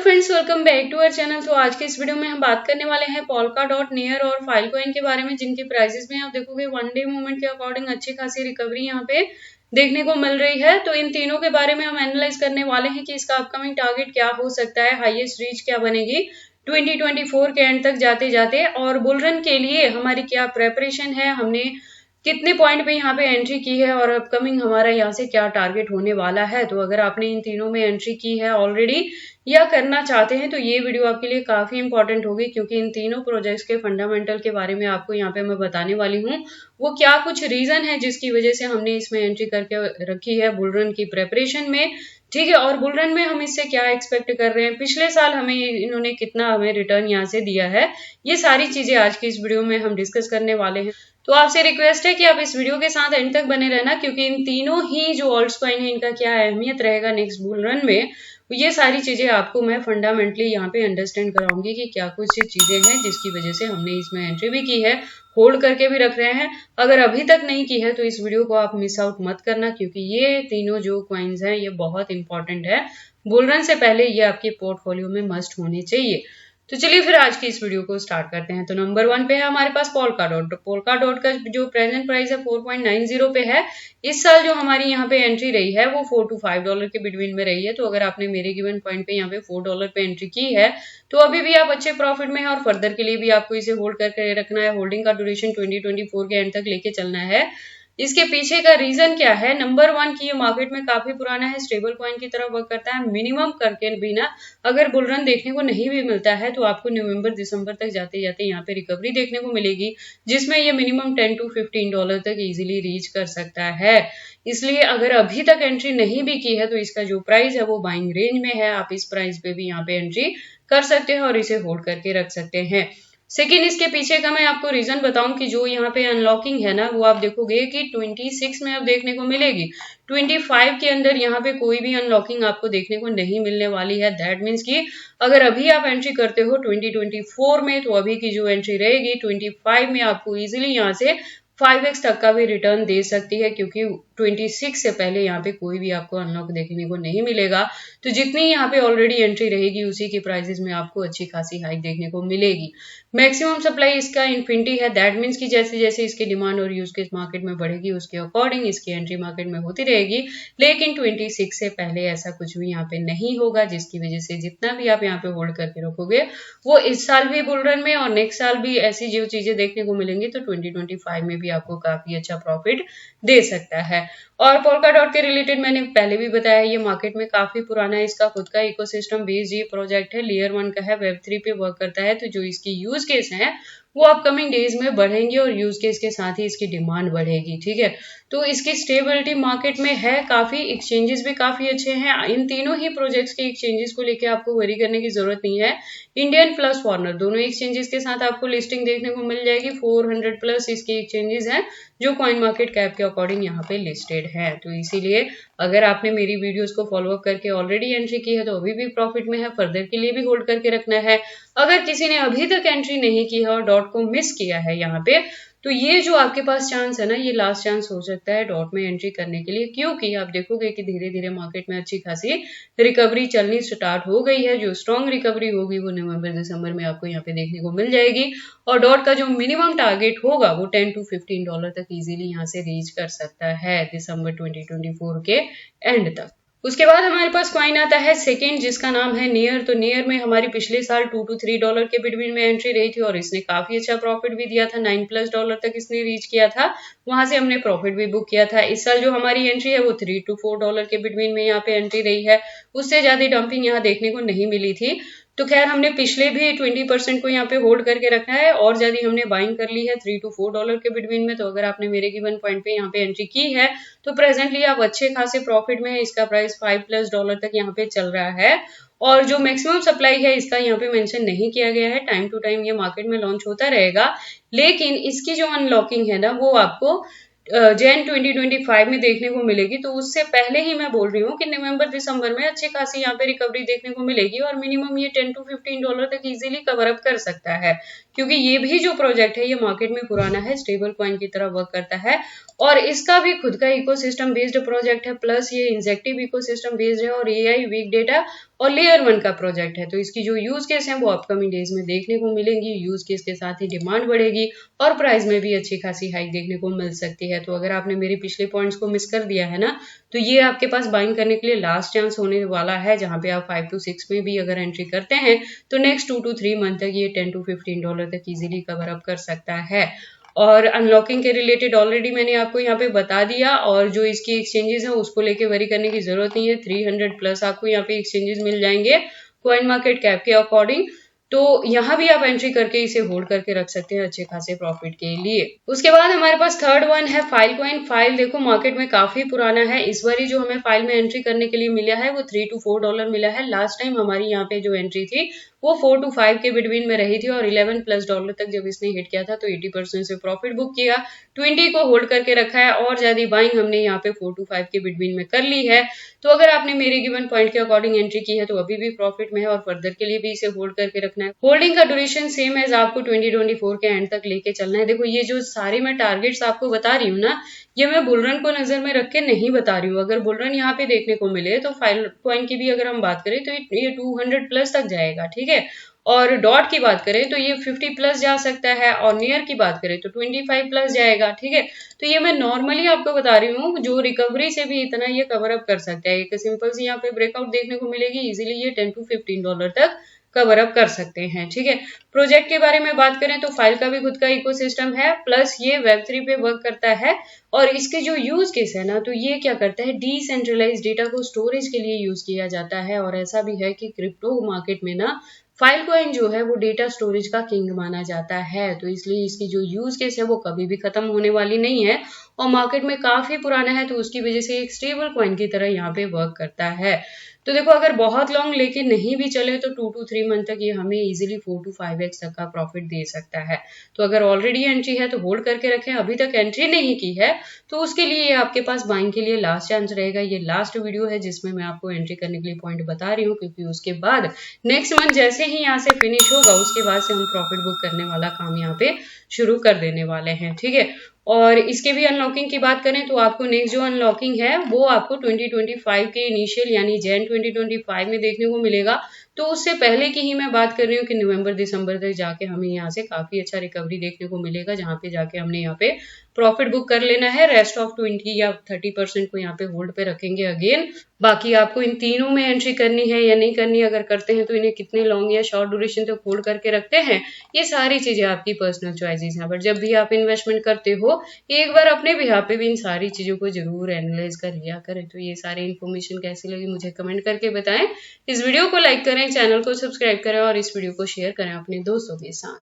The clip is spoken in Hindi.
Friends, welcome back to our channel. तो आज के इस वीडियो में हम बात करने वाले हैं पोल्काडॉट, नेयर और फाइलकॉइन के बारे में, जिनके प्राइसेस में आप देखोगे वन डे मूवमेंट के अकॉर्डिंग अच्छी खासी रिकवरी यहाँ पे देखने को मिल रही है। तो इन तीनों के बारे में हम एनालाइज करने वाले हैं कि इसका अपकमिंग टारगेट क्या हो सकता है, हाईएस्ट रीच क्या बनेगी 2024 के एंड तक जाते जाते, और बुलरन के लिए हमारी क्या प्रेपरेशन है, हमने कितने पॉइंट पे यहाँ पे एंट्री की है और अपकमिंग हमारा यहाँ से क्या टारगेट होने वाला है। तो अगर आपने इन तीनों में एंट्री की है ऑलरेडी या करना चाहते हैं तो ये वीडियो आपके लिए काफी इंपॉर्टेंट होगी, क्योंकि इन तीनों प्रोजेक्ट्स के फंडामेंटल के बारे में आपको यहाँ पे मैं बताने वाली हूँ। वो क्या कुछ रीजन है जिसकी वजह से हमने इसमें एंट्री करके रखी है बुलरन की प्रेपरेशन में, ठीक है। और बुलरन में हम इससे क्या एक्सपेक्ट कर रहे हैं, पिछले साल हमें इन्होंने कितना हमें रिटर्न यहाँ से दिया है, ये सारी चीजें आज की इस वीडियो में हम डिस्कस करने वाले हैं। तो आपसे रिक्वेस्ट है कि आप इस वीडियो के साथ एंड तक बने रहना, क्योंकि इन तीनों ही जो ऑल्ट्स कॉइन है इनका क्या अहमियत रहेगा नेक्स्ट बुल रन में, ये सारी चीजें आपको मैं फंडामेंटली यहाँ पे अंडरस्टैंड कराऊंगी कि क्या कुछ चीजें हैं जिसकी वजह से हमने इसमें एंट्री भी की है, होल्ड करके भी रख रहे हैं। अगर अभी तक नहीं की है तो इस वीडियो को आप मिस आउट मत करना, क्योंकि ये तीनों जो कॉइन्स हैं ये बहुत इंपॉर्टेंट है। बुल रन से पहले ये आपके पोर्टफोलियो में मस्ट होने चाहिए। तो चलिए फिर आज की इस वीडियो को स्टार्ट करते हैं। तो नंबर 1 पे है हमारे पास पोल्काडॉट। पोल्काडॉट का जो प्रेजेंट प्राइस है 4.90 पे है। इस साल जो हमारी यहाँ पे एंट्री रही है वो $4 to $5 के बिटवीन में रही है। तो अगर आपने मेरे गिवन पॉइंट पे यहाँ पे $4 पे एंट्री की है तो अभी भी आप अच्छे प्रॉफिट में है, और फर्दर के लिए भी आपको इसे होल्ड करके रखना है। होल्डिंग का ड्यूरेशन 2024 के एंड तक लेके चलना है। इसके पीछे का रीजन क्या है, नंबर 1 की ये मार्केट में काफी पुराना है, स्टेबल कॉइन की तरह वर्क करता है। मिनिमम करके भी ना अगर बुल रन देखने को नहीं भी मिलता है तो आपको नवंबर दिसंबर तक जाते जाते यहाँ पे रिकवरी देखने को मिलेगी, जिसमें ये मिनिमम $10 to $15 तक इजीली रीच कर सकता है। इसलिए अगर अभी तक एंट्री नहीं भी की है तो इसका जो प्राइस है वो बाइंग रेंज में है, आप इस प्राइस पे भी यहाँ पे एंट्री कर सकते हैं और इसे होल्ड करके रख सकते हैं। सेकेंड, इसके पीछे का मैं आपको रीजन बताऊं कि जो यहाँ पे अनलॉकिंग है ना वो आप देखोगे कि 26 में अब देखने को मिलेगी। 25 के अंदर यहाँ पे कोई भी अनलॉकिंग आपको देखने को नहीं मिलने वाली है। दैट मीन्स कि अगर अभी आप एंट्री करते हो 2024 में तो अभी की जो एंट्री रहेगी 25 में आपको इजीली यहाँ से 5x तक का भी रिटर्न दे सकती है, क्योंकि 26 से पहले यहाँ पे कोई भी आपको अनलॉक देखने को नहीं मिलेगा। तो जितनी यहाँ पे ऑलरेडी एंट्री रहेगी उसी के प्राइसेस में आपको अच्छी खासी हाइक देखने को मिलेगी। मैक्सिमम सप्लाई इसका इन्फिनिटी है। दैट मीन्स कि जैसे जैसे इसकी डिमांड और यूज केस मार्केट में बढ़ेगी उसके अकॉर्डिंग इसकी एंट्री मार्केट में होती रहेगी, लेकिन 26 से पहले ऐसा कुछ भी यहाँ पे नहीं होगा, जिसकी वजह से जितना भी आप यहाँ पे होल्ड करके रखोगे वो इस साल भी बुल रन में और नेक्स्ट साल भी ऐसी जो चीजें देखने को मिलेंगी तो 2025 में भी आपको काफी अच्छा प्रॉफिट दे सकता है। और पोल्काडॉट के रिलेटेड मैंने पहले भी बताया, ये मार्केट में काफी पुराना है, इसका खुद का इकोसिस्टम बेस्ड ये प्रोजेक्ट है, लेयर 1 का है, वेब3 पे वर्क करता है। तो जो इसकी यूज केस है वो अपकमिंग डेज में बढ़ेंगे और यूज केस के साथ ही इसकी डिमांड बढ़ेगी, ठीक है। तो इसकी स्टेबिलिटी मार्केट में है काफी, एक्सचेंजेस भी काफी अच्छे हैं। इन तीनों ही प्रोजेक्ट्स के एक्सचेंजेस को लेकर आपको वरी करने की जरूरत नहीं है। इंडियन प्लस फॉरेनर दोनों एक्सचेंजेस के साथ आपको लिस्टिंग देखने को मिल जाएगी। 400 प्लस इसके एक्सचेंजेस हैं जो कॉइन मार्केट कैप के अकॉर्डिंग यहाँ पे लिस्टेड है। तो इसीलिए अगर आपने मेरी वीडियोस को फॉलोअप करके ऑलरेडी एंट्री की है तो अभी भी प्रॉफिट में है, फर्दर के लिए भी होल्ड करके रखना है। अगर किसी ने अभी तक एंट्री नहीं की है और डॉट को मिस किया है यहाँ पे, तो ये जो आपके पास चांस है ना, ये लास्ट चांस हो सकता है डॉट में एंट्री करने के लिए, क्योंकि आप देखोगे कि धीरे धीरे मार्केट में अच्छी खासी रिकवरी चलनी स्टार्ट हो गई है। जो स्ट्रॉन्ग रिकवरी होगी वो नवंबर दिसंबर में आपको यहाँ पे देखने को मिल जाएगी, और डॉट का जो मिनिमम टारगेट होगा वो $10 to $15 तक इजीली यहाँ से रीच कर सकता है दिसंबर 2024 के एंड तक। उसके बाद हमारे पास कॉइन आता है सेकेंड, जिसका नाम है नियर। तो नियर में हमारी पिछले साल $2 to $3 के बिटवीन में एंट्री रही थी और इसने काफी अच्छा प्रॉफिट भी दिया था, $9+ तक इसने रीच किया था, वहां से हमने प्रॉफिट भी बुक किया था। इस साल जो हमारी एंट्री है वो $3 to $4 के बिटवीन में यहाँ पे एंट्री रही है, उससे ज्यादा डंपिंग यहाँ देखने को नहीं मिली थी। तो खैर हमने पिछले भी 20% को यहाँ पे होल्ड करके रखा है और ज्यादा हमने बाइंग कर ली है $3 to $4 के बिटवीन में। तो अगर आपने मेरे गिवन पॉइंट पे यहाँ पे एंट्री की है तो प्रेजेंटली आप अच्छे खासे प्रॉफिट में है। इसका प्राइस $5+ तक यहाँ पे चल रहा है, और जो मैक्सिमम सप्लाई है इसका यहाँ पे मेंशन नहीं किया गया है। टाइम टू टाइम ये मार्केट में लॉन्च होता रहेगा, लेकिन इसकी जो अनलॉकिंग है ना वो आपको जैन 2025 में देखने को मिलेगी। तो उससे पहले ही मैं बोल रही हूँ कि नवंबर दिसंबर में अच्छी खासी यहाँ पे रिकवरी देखने को मिलेगी और मिनिमम ये $10 to $15 तक इजीली कवर अप कर सकता है, क्योंकि ये भी जो प्रोजेक्ट है ये मार्केट में पुराना है, स्टेबल कॉइन की तरह वर्क करता है और इसका भी खुद का इकोसिस्टम बेस्ड प्रोजेक्ट है, प्लस ये इंजेक्टिव इकोसिस्टम बेस्ड है और एआई, बिग डेटा और लेयर 1 का प्रोजेक्ट है। तो इसकी जो यूज केस है वो अपकमिंग डेज में देखने को मिलेंगी। यूज केस के साथ ही डिमांड बढ़ेगी और प्राइस में भी अच्छी खासी हाइक देखने को मिल सकती है। तो अगर आपने मेरे पिछले पॉइंट्स को मिस कर दिया है ना, तो ये आपके पास बाइंग करने के लिए लास्ट चांस होने वाला है, जहां पे आप 5 to 6 में भी अगर एंट्री करते हैं तो नेक्स्ट 2 to 3 मंथ तक ये $10 to $15 तक इजीली कवर अप कर सकता है। और अनलॉकिंग के रिलेटेड ऑलरेडी मैंने आपको यहाँ पे बता दिया, और जो इसकी एक्सचेंजेस है उसको लेके वरी करने की जरूरत नहीं है। 300 प्लस आपको यहाँ पे एक्सचेंजेस मिल जाएंगे कॉइन मार्केट कैप के अकॉर्डिंग। तो यहाँ भी आप एंट्री करके इसे होल्ड करके रख सकते हैं अच्छे खासे प्रॉफिट के लिए। उसके बाद हमारे पास थर्ड वन है फाइल कॉइन। फाइल देखो मार्केट में काफी पुराना है। इस बार जो हमें फाइल में एंट्री करने के लिए मिला है वो $3 to $4 मिला है। लास्ट टाइम हमारी यहाँ पे जो एंट्री थी वो 4 to 5 के बिटवीन में रही थी, और $11+ तक जब इसने हिट किया था तो 80% से प्रॉफिट बुक किया। 20 को होल्ड करके रखा है और ज्यादा बाइंग हमने यहाँ पे 4 to 5 के बिटवीन में कर ली है। तो अगर आपने मेरे गिवन पॉइंट के अकॉर्डिंग एंट्री की है तो अभी भी प्रॉफिट में है, और फर्दर के लिए भी इसे होल्ड करके रखना है। होल्डिंग का ड्यूरेशन सेम एज आपको 2024 के एंड तक लेके चलना है। देखो ये जो सारे मैं टारगेट्स आपको बता रही हूँ ना, ये मैं बुलरन को नजर में रख के नहीं बता रही हूँ। अगर बुलरन यहाँ पे देखने को मिले तो फाइल कॉइन की भी अगर हम बात करें तो ये 200+ तक जाएगा, ठीक है। और डॉट की बात करें तो ये 50+ जा सकता है, और नियर की बात करें तो 25+ जाएगा, ठीक है। तो ये मैं नॉर्मली आपको बता रही हूँ, जो रिकवरी से भी इतना ये कवर अप कर सकता है। एक सिंपल सी यहाँ पे ब्रेकआउट देखने को मिलेगी, इजीली ये $10 to $15 तक कवर अप कर सकते हैं, ठीक है। प्रोजेक्ट के बारे में बात करें तो फाइल का भी खुद का इकोसिस्टम है, प्लस ये Web3 पे वर्क करता है। और इसके जो यूज केस है ना, तो ये क्या करता है, डिसेंट्रलाइज डेटा को स्टोरेज के लिए यूज किया जाता है। और ऐसा भी है कि क्रिप्टो मार्केट में ना फाइल कॉइन जो है वो डेटा स्टोरेज का किंग माना जाता है। तो इसलिए इसकी जो यूज केस है वो कभी भी खत्म होने वाली नहीं है, और मार्केट में काफी पुराना है, तो उसकी वजह से एक स्टेबल कॉइन की तरह यहाँ पे वर्क करता है। तो देखो अगर बहुत लॉन्ग लेके नहीं भी चले तो 2 to 3 मंथ तक ये हमें इजीली 4 to 5x तक का प्रॉफिट दे सकता है। तो अगर ऑलरेडी एंट्री है तो होल्ड करके रखें, अभी तक एंट्री नहीं की है तो उसके लिए ये आपके पास बाइंग के लिए लास्ट चांस रहेगा। ये लास्ट वीडियो है जिसमें मैं आपको एंट्री करने के लिए पॉइंट बता रही हूँ, क्योंकि उसके बाद नेक्स्ट मंथ जैसे ही यहाँ से फिनिश होगा उसके बाद से हम प्रॉफिट बुक करने वाला काम यहाँ पे शुरू कर देने वाले हैं, ठीक है। और इसके भी अनलॉकिंग की बात करें तो आपको नेक्स्ट जो अनलॉकिंग है वो आपको 2025 के इनिशियल यानी जैन 2025 में देखने को मिलेगा। तो उससे पहले की ही मैं बात कर रही हूँ कि नवंबर दिसंबर तक जाके हमें यहाँ से काफी अच्छा रिकवरी देखने को मिलेगा, जहाँ पे जाके हमने यहाँ पे प्रॉफिट बुक कर लेना है। रेस्ट ऑफ 20 या 30% को यहाँ पे होल्ड पे रखेंगे अगेन। बाकी आपको इन तीनों में एंट्री करनी है या नहीं करनी, अगर करते हैं तो इन्हें कितने लॉन्ग या शॉर्ट ड्यूरेशन तक होल्ड करके रखते हैं, ये सारी चीजें आपकी पर्सनल चॉइसेस हैं। बट जब भी आप इन्वेस्टमेंट करते हो एक बार अपने भी यहाँ पे भी इन सारी चीजों को जरूर एनालाइज कर लिया करें। तो ये सारी इन्फॉर्मेशन कैसी लगी मुझे कमेंट करके बताएं। इस वीडियो को लाइक करें, चैनल को सब्सक्राइब करें और इस वीडियो को शेयर करें अपने दोस्तों के साथ।